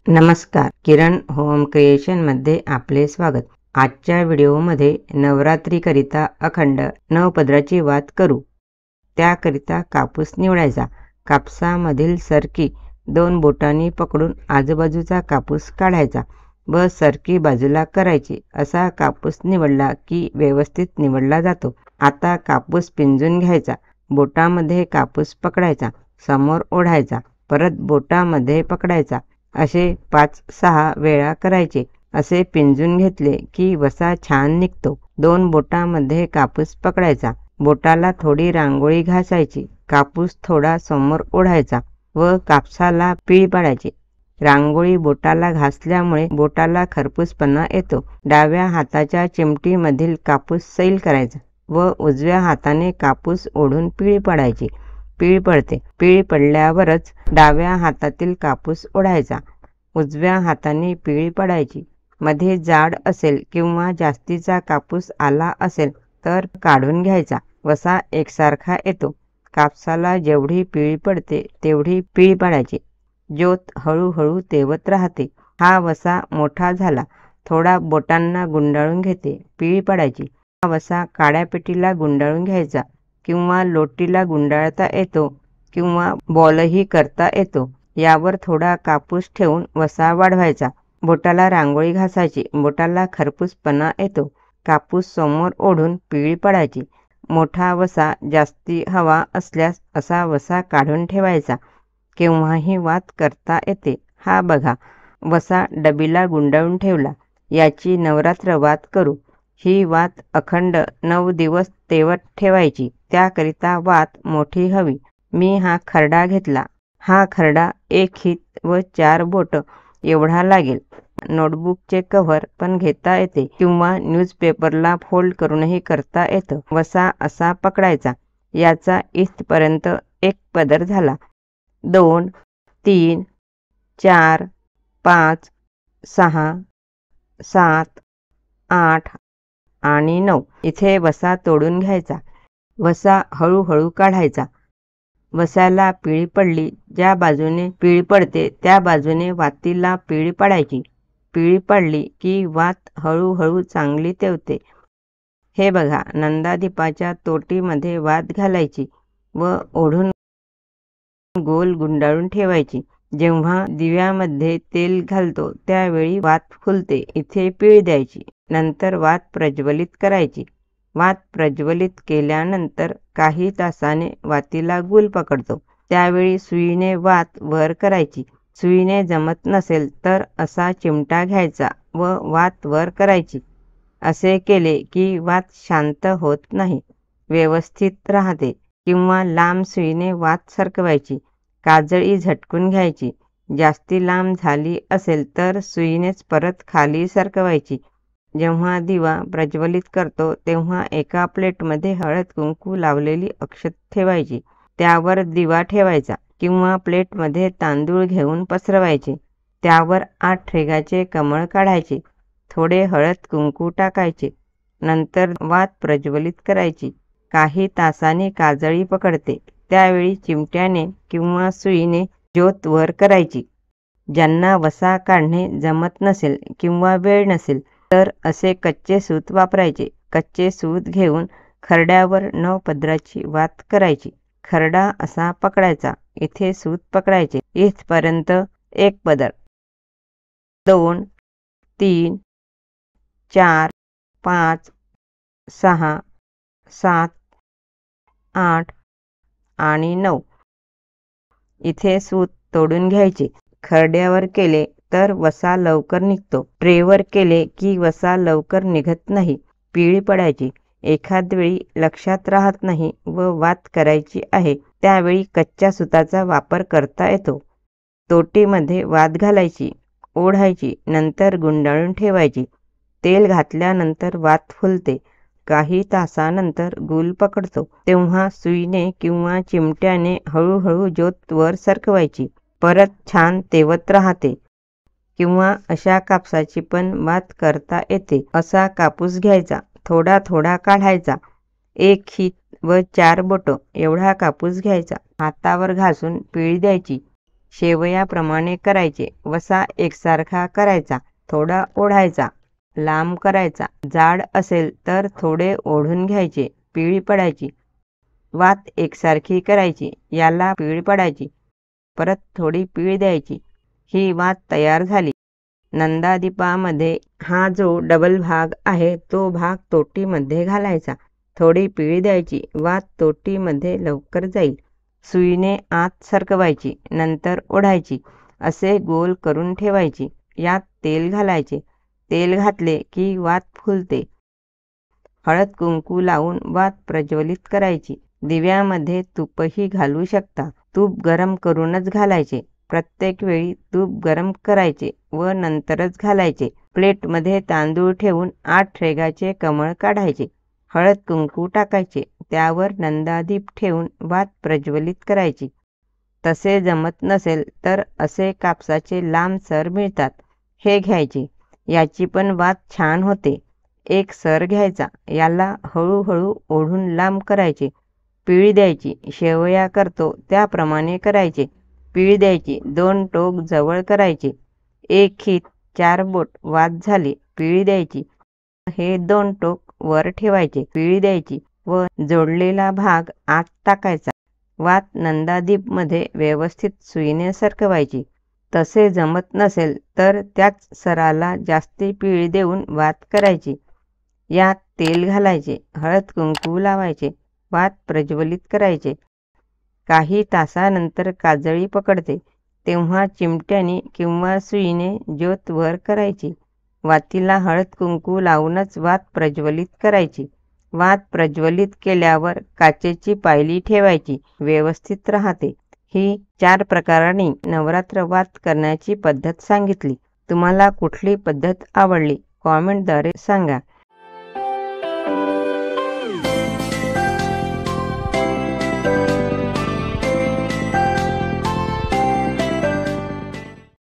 नमस्कार, किरण home creation मध्ये आपले स्वागत। आजच्या व्हिडिओमध्ये नवरात्रीकरिता अखंड 9 पदराची वात करू। त्याकरिता कापूस निवडायचा। कापसामधील सरकी 2 बोटांनी पकडून आजूबाजूचा कापूस काढायचा व सरकी बाजूला करायची। असा कापूस निवडला की व्यवस्थित निवडला जातो। आता कापूस पिंजून घ्यायचा। बोटामध्ये कापूस पकडायचा, समोर ओढायचा, परत बोटामध्ये पकडायचा। असे 5-6 वेळा करायचे। असे पिंजून घेतले की वसा छान निघतो। 2 बोटांमध्ये कापूस पकडायचा, बोटाला थोडी रांगोळी घासायची, कापूस थोडा समोर ओढायचा व कापसाला पीळ पाडायची। रांगोळी बोटाला घासल्यामुळे बोटाला खरपूसपणा येतो। डाव्या हाताच्या चिमटीमधील कापूस सैल करायचा व उजव्या हाताने कापूस ओढून पीळ पाडायची। पीळ पडते। पीळ पडल्यावरच डाव्या हातातील कापूस ओढायचा, उजव्या हाताने पीळ पाडायची। मध्ये जाड असेल किंवा जास्तीचा कापूस आला असेल तर काढून घ्यायचा। वसा एकसारखा येतो। कापसाला जेवढी पीळ पडते तेवढी पीळ पाडायची। ज्योत हळूहळू तेवत राहते। हा वसा मोठा झाला, थोडा बोटांना गुंडाळून घेते, पीळ पाडायची। हा वसा काड्यापेटीला गुंडाळून घ्यायचा किंवा लोटीला गुंडाळता येतो किंवा बॉलही करता येतो। यावर थोडा कापूस ठेवून वसा वाढवायचा। बोटाला रांगोळी घासायची, बोटाला खरपूसपणा येतो। कापूस समोर ओढून पीळ पाडायची। मोठा वसा जास्ती हवा असल्यास असा वसा काढून ठेवायचा, केव्हाही वात करता येते। हा बघा, वसा डबीला गुंडाळून ठेवला। याची नवरात्र वात करू। ही वात अखंड 9 दिवस तेवत ठेवायची। त्याकरिता वात मोठी हवी। मी हा खरडा घेतला। हा खरडा 1 हित व 4 बोट एवढा लागेल। नोटबुकचे कव्हर पण घेता येते किंवा न्यूजपेपरला फोल्ड करूनही करता येतं। वसा असा पकडायचा। याचा इथपर्यंत 1 पदर झाला। 2, 3, 4, 5, 6, 7, 8 आणि 9 इथे वसा तोडून घ्यायचा। वसा हळूहळू काढायचा। वसाला पीळ पडली, ज्या बाजूने पीळ पडते त्या बाजूने वातीला पीळ पाडायची। पीळ पडली की वात हळूहळू चांगली तेवते। हे बघा, नंदादीपाच्या तोटीमध्ये वात घालायची व ओढून गोल गुंडाळून ठेवायची। जेव्हा दिव्यामध्ये तेल घालतो त्यावेळी वात फुलते, इथे पीळ द्यायची। नंतर वात प्रज्वलित करायची। वात प्रज्वलित केल्यानंतर काही तासाने वातीला गुल पकडतो, त्यावेळी सुईने वात वर करायची। सुईने जमत नसेल तर असा चिमटा घ्यायचा व वात वर करायची। असे केले की वात शांत होत नाही, व्यवस्थित राहते। किंवा लांब सुईने वात सरकवायची, काजळी झटकून घ्यायची। जास्ती लांब झाली असेल तर सुईनेच परत खाली सरकवायची। जेव्हा दिवा प्रज्वलित करतो तेव्हा एका प्लेटमध्ये हळद कुंकू लावलेली अक्षत ठेवायची, त्यावर दिवा ठेवायचा किंवा प्लेटमध्ये तांदूळ घेऊन पसरवायचे। त्यावर 8 रेघाचे कमळ काढायचे, थोडे हळद कुंकू टाकायचे। नंतर वात प्रज्वलित करायची। काही तासांनी काजळी पकडते, त्यावेळी चिमट्याने किंवा सुईने ज्योत वर करायची। ज्यांना वसा काढणे जमत नसेल किंवा वेळ नसेल तर असे कच्चे सूत वापरायचे। कच्चे सूत घेऊन खरड्यावर 9 पदराची वात करायची। खरडा असा पकडायचा, इथे सूत पकडायचे, इथपर्यंत 1 पदर। 2, 3, 4, 5, 6, 7, 8 आणि 9 इथे सूत तोडून घ्यायचे। खरड्यावर केले तर वसा लवकर निघतो, ट्रेवर केले की वसा लवकर निघत नाही, पीळ पडायची। एखाद वेळी लक्षात राहत नाही व वात करायची आहे, त्यावेळी कच्च्या सुताचा वापर करता येतो। तोटीमध्ये वात घालायची, ओढायची, नंतर गुंडाळून ठेवायची। तेल घातल्यानंतर वात फुलते। काही तासानंतर गुल पकडतो, तेव्हा सुईने किंवा चिमट्याने हळूहळू ज्योत वर सरकवायची, परत छान तेवत राहते। किंवा अशा कापसाची पण वात करता येते। असा कापूस घ्यायचा, थोडा थोडा काढायचा। 1 हित व 4 बोट एवढा कापूस घ्यायचा, हातावर घासून पीळ द्यायची। शेवयाप्रमाणे करायचे. वसा एकसारखा करायचा, थोडा ओढायचा, लांब करायचा. जाड असेल तर थोडे ओढून घ्यायचे, पिळी पडायची. वात एकसारखी करायची, याला पिळी पडायची. परत थोडी पिळी द्यायची. ही वात तयार झाली. नंदादीपामध्ये हा जो डबल भाग आहे तो भाग तोटीमध्ये घालायचा. थोडी पिळी द्यायची. वात तोटीमध्ये लवकर जाईल. सुईने आत सरकवायची, नंतर ओढायची. असे गोल करून ठेवायची. यात तेल घालायचे. तेल घातले की वात फुलते. हळद कुंकू लावून वात प्रज्वलित करायची. दिव्यामध्ये तूपही घालू शकता. तूप गरम करूनच घालायचे. प्रत्येक वेळी तूप गरम करायचे व नंतरच घालायचे. प्लेटमध्ये तांदूळ ठेवून 8 रेघाचे कमळ काढायचे. हळद कुंकू टाकायचे. त्यावर नंदादीप ठेवून वात प्रज्वलित करायची. तसे जमत नसेल तर असे कापसाचे लांब सर मिळतात, हे घ्यायचे. याची पण वात छान होते. एक सर घ्यायचा, याला हळूहळू ओढून लांब करायचे. पिळी द्यायची. शेवया करतो त्याप्रमाणे करायचे. पिळी द्यायची. 2 टोक जवळ करायचे. 1 खित 4 बोट वात झाली. पिळी द्यायची. हे 2 टोक वर ठेवायचे. पिळी द्यायची व जोडलेला भाग आत टाकायचा. वात नंदादीपमध्ये व्यवस्थित सुईने सरकवायची. तसे जमत नसेल तर त्याच सराला जास्ती पिळी देऊन वात करायची. यात तेल घालायचे. हळद कुंकू लावायचे. वात प्रज्वलित करायचे. काही तासानंतर काजळी पकडते, तेव्हा चिमट्याने किंवा सुईने ज्योत वर करायची. वातीला हळद कुंकू लावूनच वात प्रज्वलित करायची. वात प्रज्वलित केल्यावर काचेची पायली ठेवायची, व्यवस्थित राहते. ही 4 प्रकारांनी नवरात्र वात करण्याची पद्धत सांगितली. तुम्हाला कुठली पद्धत आवडली कॉमेंटद्वारे सांगा.